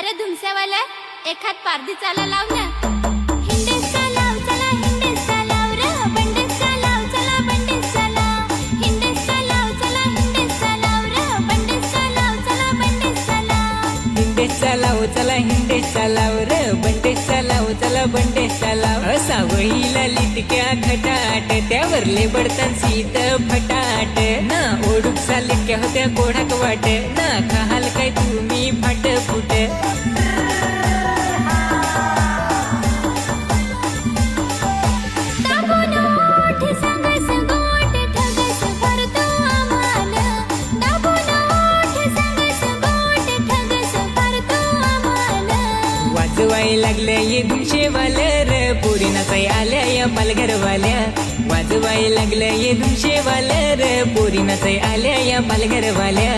अरे धुमस्यावाला एखाद पारधी चाला लाव ना. हिंडेचा लाव चला हिंडेचा लाव रे बंडेचा लाव चला बंडेचा लाव. हिंडेचा लाव चला हिंडेचा लाव रे बंडेचा लाव चला बंडेचा लाव. हिंडेचा लाव चला हिंडेचा लाव रे बंडेचा लाव चला बंडेचा लाव. सावळीला लिटक्या खटाट त्यावरले बडतान सीत फटाट ना ओढूक लिटक्या होत्या कोढाक वाट ना खाल काय तुम्ही फाट फुट. दाबून ओठ सांगस गोट ठगस भरतो आम्हाला. दाबून ओठ सांगस गोट ठगस भरतो आम्हाला. वाजवाय लागल्या ये दुशेवाल्या र पोरी नाचाय आल्या या पालघरवाल्या. वाजवाय लागल्या ये दुशेवाल्या र पोरी नाचाय आल्या या पालघरवाल्या.